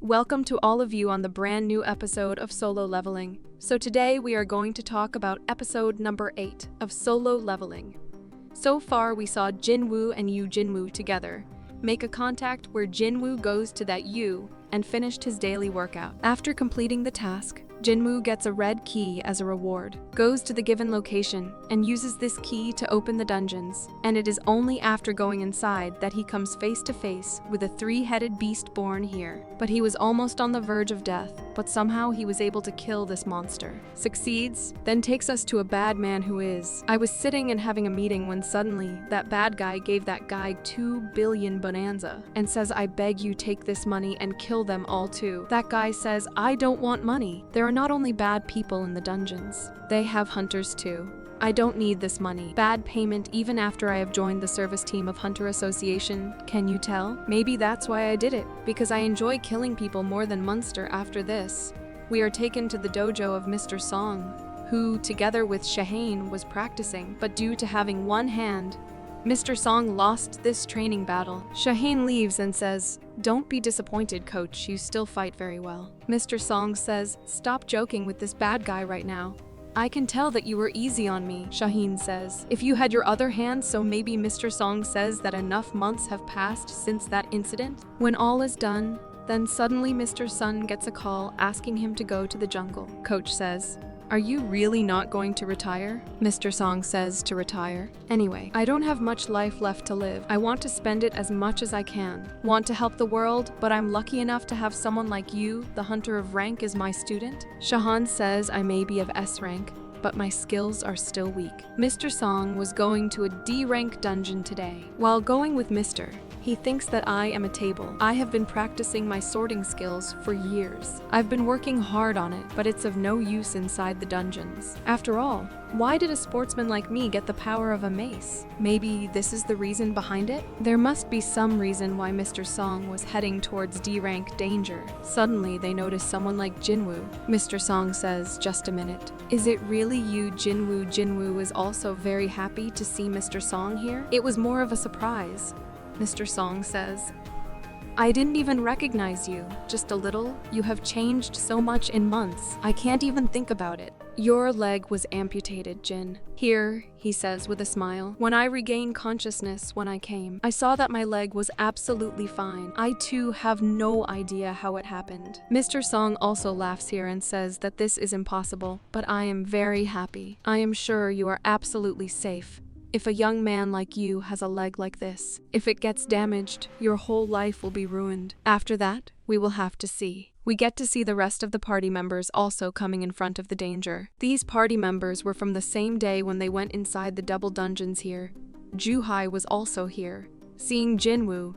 Welcome to all of you on the brand new episode of Solo Leveling. So today we are going to talk about episode number 8 of Solo Leveling. So far we saw Jinwoo and Jinwoo together make a contact where Jinwoo goes to that and finished his daily workout. After completing the task, Jinwoo gets a red key as a reward, goes to the given location, and uses this key to open the dungeons. And it is only after going inside that he comes face to face with a three-headed beast born here. But he was almost on the verge of death, but somehow he was able to kill this monster. Succeeds, then takes us to a bad man who is. I was sitting and having a meeting when suddenly that bad guy gave that guy 2 billion bonanza and says, "I beg you take this money and kill them all too." That guy says, "I don't want money. There are not only bad people in the dungeons, they have hunters too. I don't need this money. Bad payment even after I have joined the service team of Hunter Association. Can you tell? Maybe that's why I did it, because I enjoy killing people more than Munster after this." We are taken to the dojo of Mr. Song, who, together with Shahane, was practicing, but due to having one hand, Mr. Song lost this training battle. Shahane leaves and says, "Don't be disappointed, coach, you still fight very well." Mr. Song says, "Stop joking with this bad guy right now. I can tell that you were easy on me," Shaheen says. "If you had your other hand," so maybe Mr. Song says that enough months have passed since that incident. When all is done, then suddenly Mr. Sun gets a call asking him to go to the jungle. Coach says, "Are you really not going to retire?" Mr. Song says to retire. "Anyway, I don't have much life left to live. I want to spend it as much as I can. Want to help the world, but I'm lucky enough to have someone like you, the hunter of rank, as my student." Shahan says, "I may be of S rank, but my skills are still weak." Mr. Song was going to a D rank dungeon today. While going with Mr., he thinks that I am a table. I have been practicing my sorting skills for years. I've been working hard on it, but it's of no use inside the dungeons. After all, why did a sportsman like me get the power of a mace? Maybe this is the reason behind it? There must be some reason why Mr. Song was heading towards D-rank danger. Suddenly, they notice someone like Jinwoo. Mr. Song says, "Just a minute. Is it really you, Jinwoo?" Jinwoo is also very happy to see Mr. Song here. It was more of a surprise. Mr. Song says, "I didn't even recognize you. Just a little. You have changed so much in months. I can't even think about it." "Your leg was amputated, Jin. Here," he says with a smile. "When I regained consciousness when I came, I saw that my leg was absolutely fine. I too have no idea how it happened." Mr. Song also laughs here and says that this is impossible, but I am very happy. I am sure you are absolutely safe. If a young man like you has a leg like this, if it gets damaged, your whole life will be ruined. After that, we will have to see. We get to see the rest of the party members also coming in front of the danger. These party members were from the same day when they went inside the double dungeons here. Juhai was also here. Seeing Jinwoo,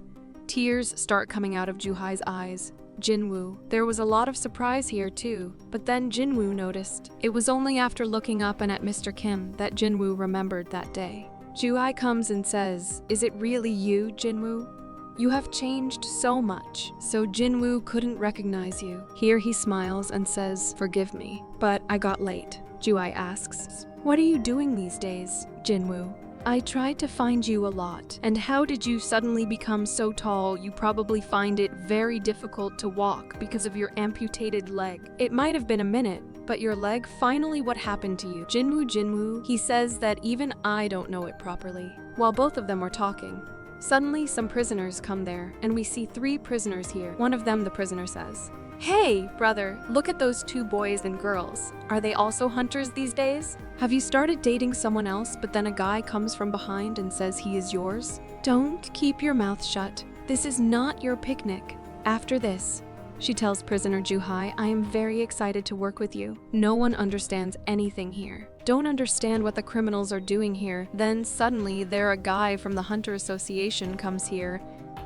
tears start coming out of Juhai's eyes. Jinwoo. There was a lot of surprise here too, but then Jinwoo noticed. It was only after looking up and at Mr. Kim that Jinwoo remembered that day. Juhai comes and says, "Is it really you, Jinwoo? You have changed so much." So Jinwoo couldn't recognize you. Here he smiles and says, "Forgive me, but I got late." Juhai asks, "What are you doing these days, Jinwoo?" "I tried to find you a lot." "And how did you suddenly become so tall? You probably find it very difficult to walk because of your amputated leg." "It might have been a minute, but your leg, finally what happened to you?" Jinwoo, he says that even I don't know it properly. While both of them were talking, suddenly some prisoners come there, and we see 3 prisoners here. One of them, the prisoner says, "Hey, brother, look at those 2 boys and girls. Are they also hunters these days? Have you started dating someone else, but then a guy comes from behind and says he is yours? Don't keep your mouth shut. This is not your picnic. After this," she tells prisoner Juhai, "I am very excited to work with you." No one understands anything here. Don't understand what the criminals are doing here. Then suddenly there a guy from the Hunter Association comes here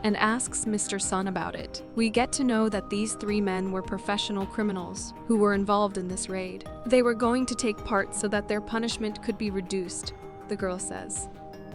and asks Mr. Sun about it. We get to know that these 3 men were professional criminals who were involved in this raid. They were going to take part so that their punishment could be reduced, the girl says.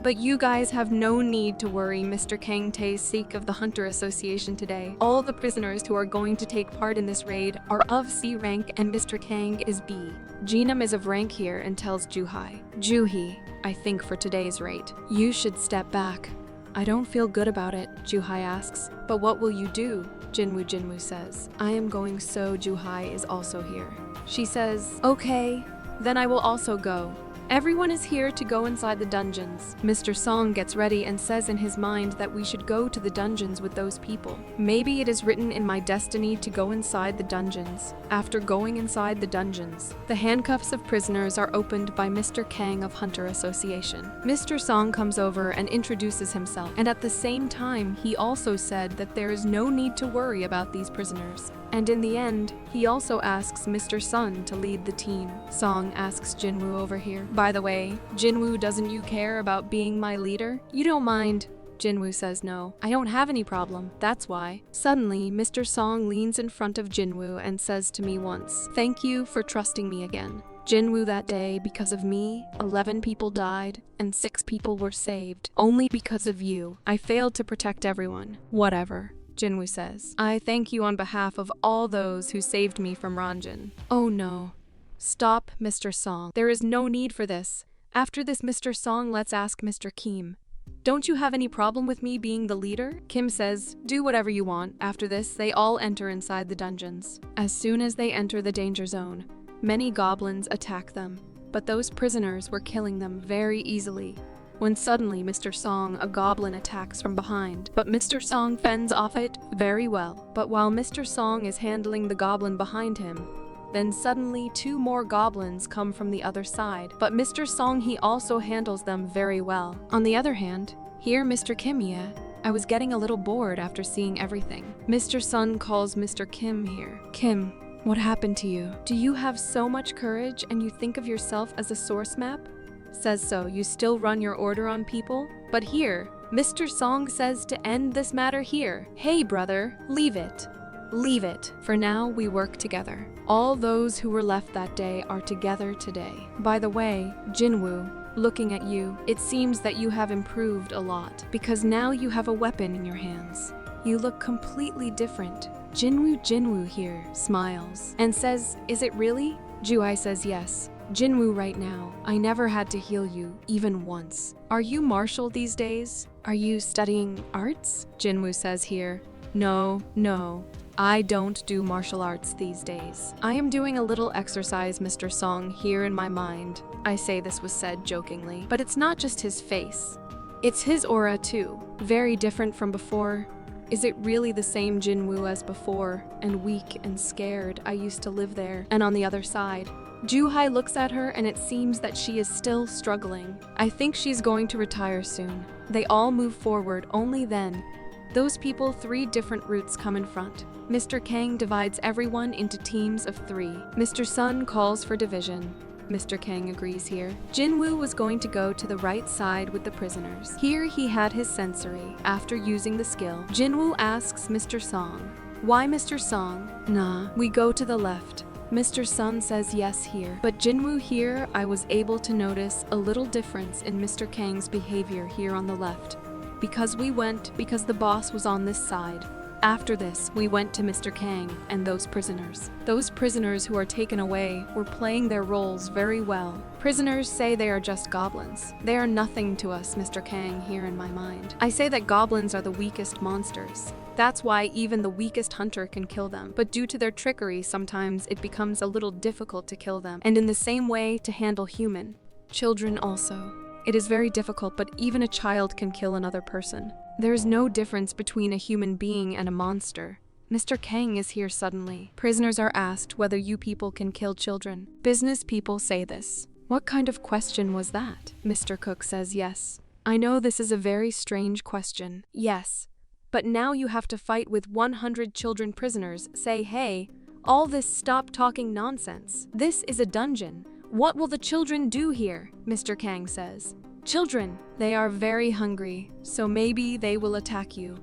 "But you guys have no need to worry. Mr. Kang Tae-sik of the Hunter Association today. All the prisoners who are going to take part in this raid are of C rank and Mr. Kang is B." Jinam is of rank here and tells Juhai, "Juhi, I think for today's rate, you should step back. I don't feel good about it, Juhai asks. But what will you do? Jinwoo says. I am going, so Juhai is also here. She says, okay, then I will also go. Everyone is here to go inside the dungeons. Mr. Song gets ready and says in his mind that we should go to the dungeons with those people. Maybe it is written in my destiny to go inside the dungeons. After going inside the dungeons, the handcuffs of prisoners are opened by Mr. Kang of Hunter Association. Mr. Song comes over and introduces himself, and at the same time, he also said that there is no need to worry about these prisoners. And in the end, he also asks Mr. Sun to lead the team. Song asks Jinwoo over here. By the way, Jinwoo, doesn't you care about being my leader? You don't mind? Jinwoo says no. I don't have any problem, that's why. Suddenly, Mr. Song leans in front of Jinwoo and says to me once, thank you for trusting me again. Jinwoo, that day, because of me, 11 people died and 6 people were saved. Only because of you. I failed to protect everyone. Whatever. Jinwoo says, I thank you on behalf of all those who saved me from Ranjin. Oh no. Stop, Mr. Song. There is no need for this. After this, Mr. Song, let's ask Mr. Kim. Don't you have any problem with me being the leader? Kim says, do whatever you want. After this, they all enter inside the dungeons. As soon as they enter the danger zone, many goblins attack them, but those prisoners were killing them very easily. When suddenly Mr. Song, a goblin, attacks from behind, but Mr. Song fends off it very well. But while Mr. Song is handling the goblin behind him, then suddenly 2 more goblins come from the other side, but Mr. Song, he also handles them very well. On the other hand, here Mr. Kim, I was getting a little bored after seeing everything. Mr. Sun calls Mr. Kim here. Kim, what happened to you? Do you have so much courage and you think of yourself as a source map? Says so, you still run your order on people? But here, Mr. Song says to end this matter here. Hey brother, leave it. Leave it. For now, we work together. All those who were left that day are together today. By the way, Jinwoo, looking at you, it seems that you have improved a lot, because now you have a weapon in your hands. You look completely different. Jinwoo here smiles and says, is it really? Juhai says yes. Jinwoo, right now, I never had to heal you, even once. Are you martial these days? Are you studying arts? Jinwoo says here, no, I don't do martial arts these days. I am doing a little exercise, Mr. Song, here in my mind. I say this was said jokingly, but it's not just his face. It's his aura too, very different from before. Is it really the same Jinwoo as before, and weak and scared? I used to live there. And on the other side, Juhai looks at her and it seems that she is still struggling. I think she's going to retire soon. They all move forward, only then. Those people, 3 different routes come in front. Mr. Kang divides everyone into teams of 3. Mr. Sun calls for division. Mr. Kang agrees here. Jinwoo was going to go to the right side with the prisoners. Here he had his sensory. After using the skill, Jinwoo asks Mr. Song, why Mr. Song? Nah, we go to the left. Mr. Sun says yes here. But Jinwoo here, I was able to notice a little difference in Mr. Kang's behavior here on the left. Because the boss was on this side. After this, we went to Mr. Kang and those prisoners. Those prisoners who are taken away were playing their roles very well. Prisoners say they are just goblins. They are nothing to us, Mr. Kang, here in my mind. I say that goblins are the weakest monsters. That's why even the weakest hunter can kill them. But due to their trickery, sometimes it becomes a little difficult to kill them. And in the same way, to handle human. Children also. It is very difficult, but even a child can kill another person. There is no difference between a human being and a monster. Mr. Kang is here suddenly. Prisoners are asked whether you people can kill children. Business people say this. What kind of question was that? Mr. Cook says yes. I know this is a very strange question. Yes. But now you have to fight with 100 children prisoners. Say, hey, all this, stop talking nonsense. This is a dungeon. What will the children do here? Mr. Kang says. Children, they are very hungry, so maybe they will attack you.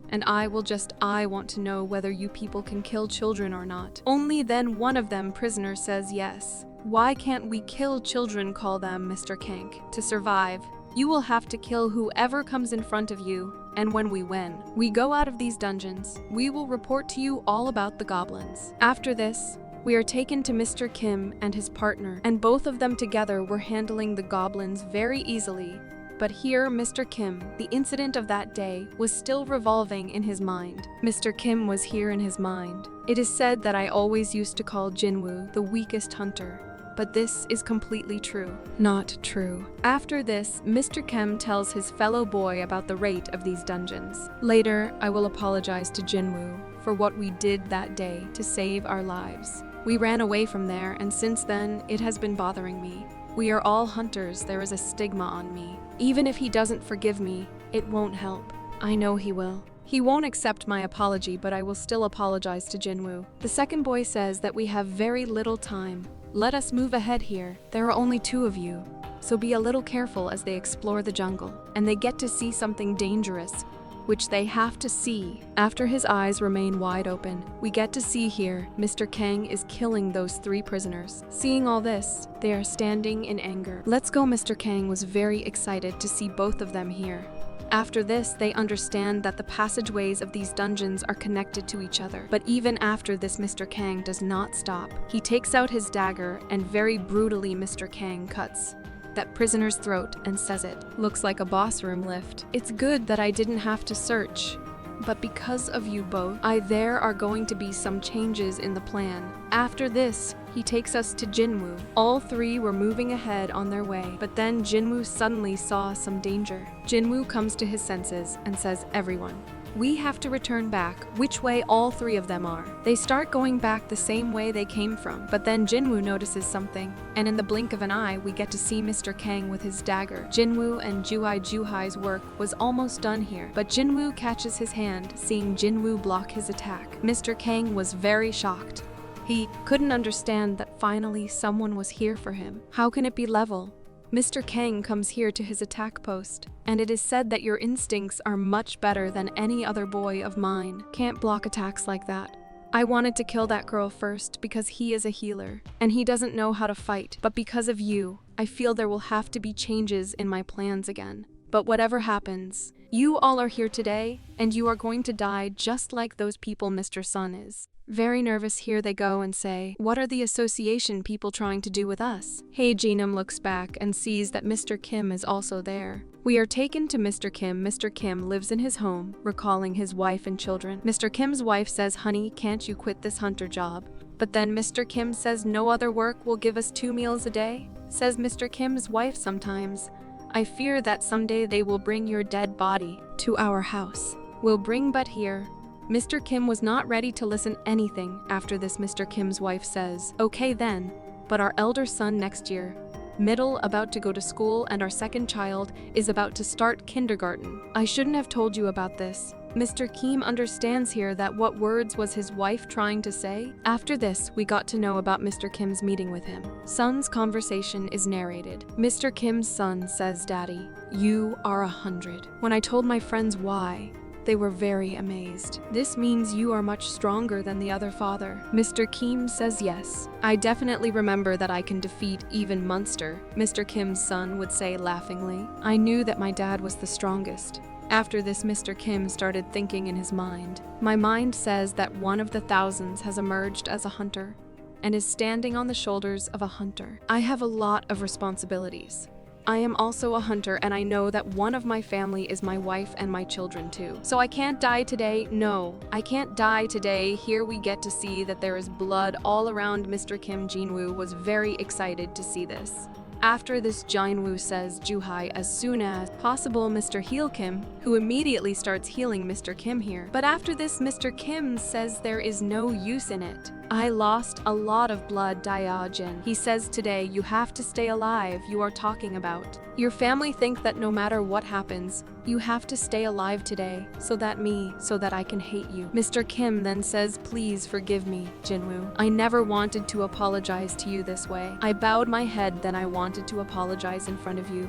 And I want to know whether you people can kill children or not. Only then one of them prisoner says yes. Why can't we kill children, call them, Mr. Kang. To survive, you will have to kill whoever comes in front of you, and when we win, we go out of these dungeons, we will report to you all about the goblins. After this, we are taken to Mr. Kim and his partner, and both of them together were handling the goblins very easily, But here, Mr. Kim, the incident of that day, was still revolving in his mind. Mr. Kim was here in his mind. It is said that I always used to call Jinwoo the weakest hunter. But this is completely true. Not true. After this, Mr. Kim tells his fellow boy about the rate of these dungeons. Later, I will apologize to Jinwoo for what we did that day to save our lives. We ran away from there, and since then, it has been bothering me. We are all hunters, there is a stigma on me. Even if he doesn't forgive me, it won't help. I know he will. He won't accept my apology, but I will still apologize to Jinwoo. The second boy says that we have very little time. Let us move ahead here. There are only 2 of you, so be a little careful as they explore the jungle, and they get to see something dangerous, which they have to see. After his eyes remain wide open, we get to see here Mr. Kang is killing those 3 prisoners. Seeing all this, they are standing in anger. Let's go. Mr. Kang was very excited to see both of them here. After this, they understand that the passageways of these dungeons are connected to each other. But even after this, Mr. Kang does not stop. He takes out his dagger and very brutally Mr. Kang cuts that prisoner's throat and says it. Looks like a boss room lift. It's good that I didn't have to search. But because of you both, there are going to be some changes in the plan. After this, he takes us to Jinwoo. All 3 were moving ahead on their way, but then Jinwoo suddenly saw some danger. Jinwoo comes to his senses and says, "Everyone, we have to return back," which way all 3 of them are. They start going back the same way they came from, but then Jinwoo notices something, and in the blink of an eye, we get to see Mr. Kang with his dagger. Jinwoo and Juhai's work was almost done here, but Jinwoo catches his hand, seeing Jinwoo block his attack. Mr. Kang was very shocked. He couldn't understand that finally someone was here for him. How can it be level? Mr. Kang comes here to his attack post, and it is said that your instincts are much better than any other boy of mine. Can't block attacks like that. I wanted to kill that girl first because he is a healer, and he doesn't know how to fight. But because of you, I feel there will have to be changes in my plans again. But whatever happens, you all are here today, and you are going to die just like those people Mr. Sun is. Very nervous, here they go and say, "What are the association people trying to do with us?" Hey Jinum looks back and sees that Mr. Kim is also there. We are taken to Mr. Kim. Mr. Kim lives in his home, recalling his wife and children. Mr. Kim's wife says, "Honey, can't you quit this hunter job?" But then Mr. Kim says, "No other work will give us 2 meals a day," says Mr. Kim's wife sometimes. "I fear that someday they will bring your dead body to our house. Will bring but here." Mr. Kim was not ready to listen anything. After this, Mr. Kim's wife says, "Okay then, but our elder son next year, middle, about to go to school, and our second child is about to start kindergarten. I shouldn't have told you about this." Mr. Kim understands here that what words was his wife trying to say. After this, we got to know about Mr. Kim's meeting with him. Son's conversation is narrated. Mr. Kim's son says, "Daddy, you are 100. When I told my friends why, they were very amazed. This means you are much stronger than the other father." Mr. Kim says, "Yes. I definitely remember that I can defeat even Munster," Mr. Kim's son would say laughingly. "I knew that my dad was the strongest." After this, Mr. Kim started thinking in his mind. "My mind says that one of the thousands has emerged as a hunter and is standing on the shoulders of a hunter. I have a lot of responsibilities. I am also a hunter, and I know that one of my family is my wife and my children too. So I can't die today. No, I can't die today." Here we get to see that there is blood all around Mr. Kim. Jinwoo was very excited to see this. After this, Jinwoo says, "Juhai, as soon as possible, Mr. Heal Kim," who immediately starts healing Mr. Kim here. But after this, Mr. Kim says there is no use in it. "I lost a lot of blood, Daiyajin." He says, "Today you have to stay alive. You are talking about your family think that no matter what happens, you have to stay alive today, so that I can hate you." Mr. Kim then says, "Please forgive me, Jinwoo. I never wanted to apologize to you this way. I bowed my head, then I wanted to apologize in front of you.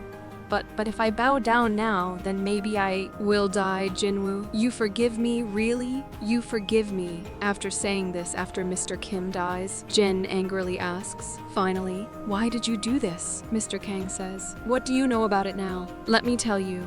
But if I bow down now, then maybe I will die, Jinwoo. You forgive me, really? You forgive me?" After saying this, after Mr. Kim dies, Jin angrily asks, "Finally, why did you do this?" Mr. Kang says, "What do you know about it now? Let me tell you.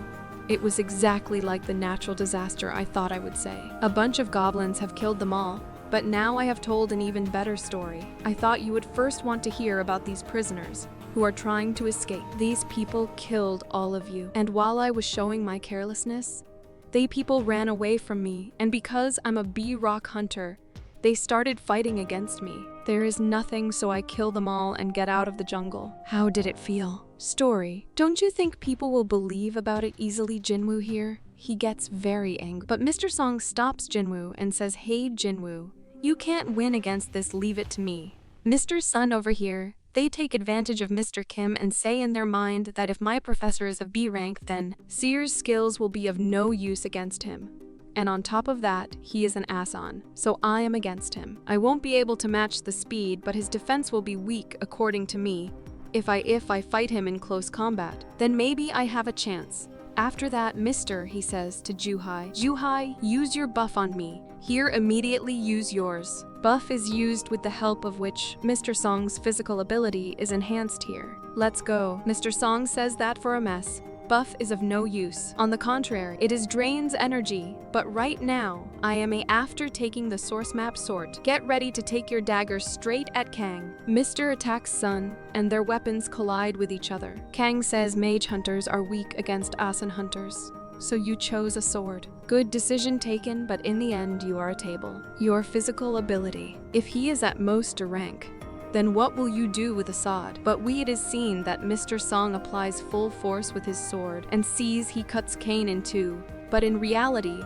It was exactly like the natural disaster I thought I would say. A bunch of goblins have killed them all. But now I have told an even better story. I thought you would first want to hear about these prisoners, who are trying to escape. These people killed all of you. And while I was showing my carelessness, they people ran away from me, and because I'm a B-rock hunter, they started fighting against me. There is nothing, so I kill them all and get out of the jungle. How did it feel? Story. Don't you think people will believe about it easily, Jinwoo here? He gets very angry. But Mr. Song stops Jinwoo and says, "Hey Jinwoo, you can't win against this, leave it to me." Mr. Sun over here, they take advantage of Mr. Kim and say in their mind that if my professor is of B rank, then Seer's skills will be of no use against him. And on top of that, he is an Asan, so I am against him. I won't be able to match the speed, but his defense will be weak according to me. If I fight him in close combat, then maybe I have a chance. After that, Mr. he says to Juhai, "Juhai, use your buff on me. Here, immediately use yours." Buff is used with the help of which Mr. Song's physical ability is enhanced here. Let's go. Mr. Song says that for a mess. Buff is of no use. On the contrary, it is drains energy. But right now, I am after taking the source map sort. Get ready to take your dagger straight at Kang. Mr. attacks Sun, and their weapons collide with each other. Kang says mage hunters are weak against Asan hunters. So you chose a sword. Good decision taken, but in the end you are a table. Your physical ability. If he is at most a rank, then what will you do with Assad? But it is seen that Mr. Song applies full force with his sword and sees he cuts Kane in two. But in reality,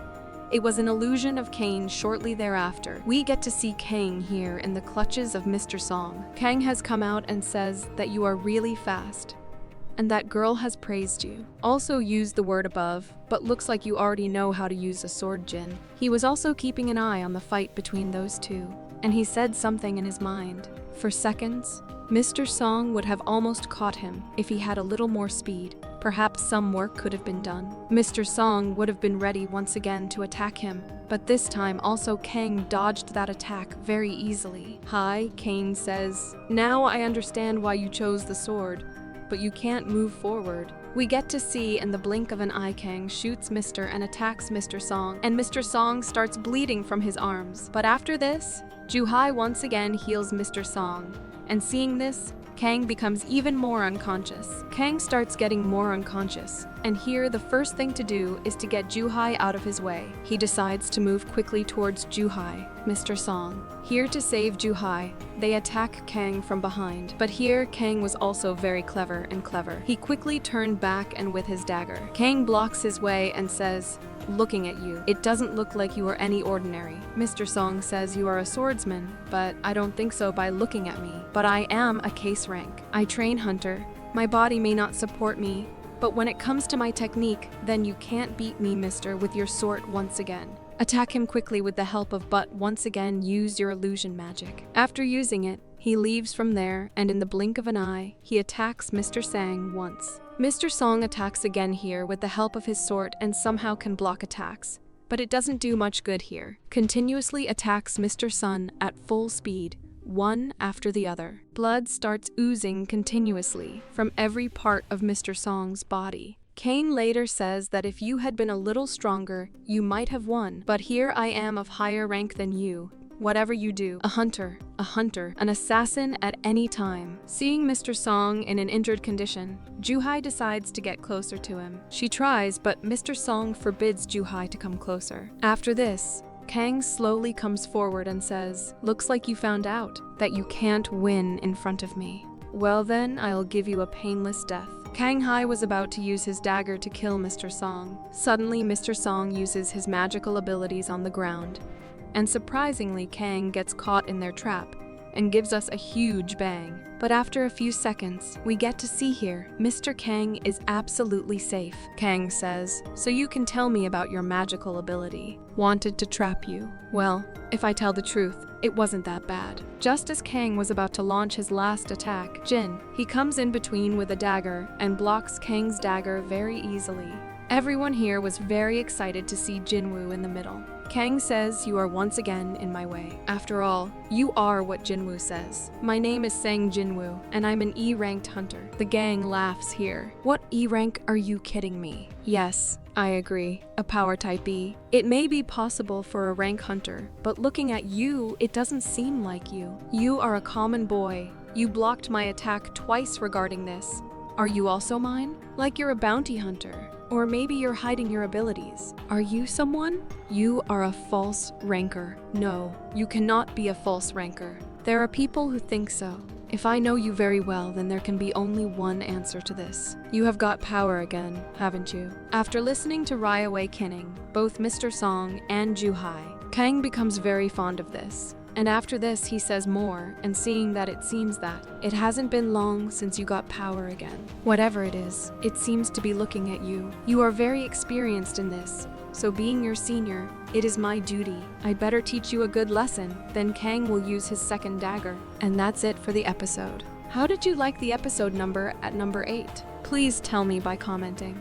it was an illusion of Kane shortly thereafter. We get to see Kang here in the clutches of Mr. Song. Kang has come out and says that you are really fast. And that girl has praised you. Also used the word above, but looks like you already know how to use a sword, Jin. He was also keeping an eye on the fight between those two, and he said something in his mind. For seconds, Mr. Song would have almost caught him if he had a little more speed. Perhaps some work could have been done. Mr. Song would have been ready once again to attack him, but this time also Kang dodged that attack very easily. "Hi," Kane says. "Now I understand why you chose the sword, but you can't move forward." We get to see in the blink of an eye Kang shoots Mr. and attacks Mr. Song, and Mr. Song starts bleeding from his arms. But after this, Juhai once again heals Mr. Song, and seeing this, Kang becomes even more unconscious. Kang starts getting more unconscious, and here the first thing to do is to get Juhai out of his way. He decides to move quickly towards Juhai, Mr. Song. Here to save Juhai, they attack Kang from behind. But here, Kang was also very clever. He quickly turned back and with his dagger. Kang blocks his way and says, "Looking at you, it doesn't look like you are any ordinary." Mr. Song says you are a swordsman, but I don't think so by looking at me. But I am a case rank. I train hunter. My body may not support me, but when it comes to my technique, then you can't beat me, mister, with your sword once again. Attack him quickly with the help of but once again use your illusion magic. After using it, he leaves from there, and in the blink of an eye, he attacks Mr. Sang once. Mr. Song attacks again here with the help of his sword and somehow can block attacks. But it doesn't do much good here. Continuously attacks Mr. Sun at full speed, one after the other. Blood starts oozing continuously from every part of Mr. Song's body. Kane later says that if you had been a little stronger, you might have won. But here I am of higher rank than you. Whatever you do, a hunter, an assassin at any time. Seeing Mr. Song in an injured condition, Juhai decides to get closer to him. She tries, but Mr. Song forbids Juhai to come closer. After this, Kang slowly comes forward and says, "Looks like you found out that you can't win in front of me. Well then, I'll give you a painless death." Kang Hai was about to use his dagger to kill Mr. Song. Suddenly, Mr. Song uses his magical abilities on the ground, and surprisingly, Kang gets caught in their trap and gives us a huge bang. But after a few seconds, we get to see here, Mr. Kang is absolutely safe. Kang says, "So you can tell me about your magical ability." Wanted to trap you. Well, if I tell the truth, it wasn't that bad. Just as Kang was about to launch his last attack, Jin, he comes in between with a dagger and blocks Kang's dagger very easily. Everyone here was very excited to see Jinwoo in the middle. Kang says you are once again in my way. After all, you are what Jinwoo says. My name is Sung Jinwoo, and I'm an E-ranked hunter. The gang laughs here. What E-rank are you kidding me? Yes, I agree. A power type E. It may be possible for a rank hunter, but looking at you, it doesn't seem like you. You are a common boy, You blocked my attack twice regarding this. Are you also mine? Like you're a bounty hunter. Or maybe you're hiding your abilities. Are you someone? You are a false ranker. No, you cannot be a false ranker. There are people who think so. If I know you very well, then there can be only one answer to this. You have got power again, haven't you? After listening to Ryaway Kinning, both Mr. Song and Juhai, Kang becomes very fond of this. And after this, he says more, and seeing that it seems that it hasn't been long since you got power again. Whatever it is, it seems to be looking at you. You are very experienced in this, so being your senior, it is my duty. I'd better teach you a good lesson, then Kang will use his second dagger. And that's it for the episode. How did you like the episode number at number 8? Please tell me by commenting.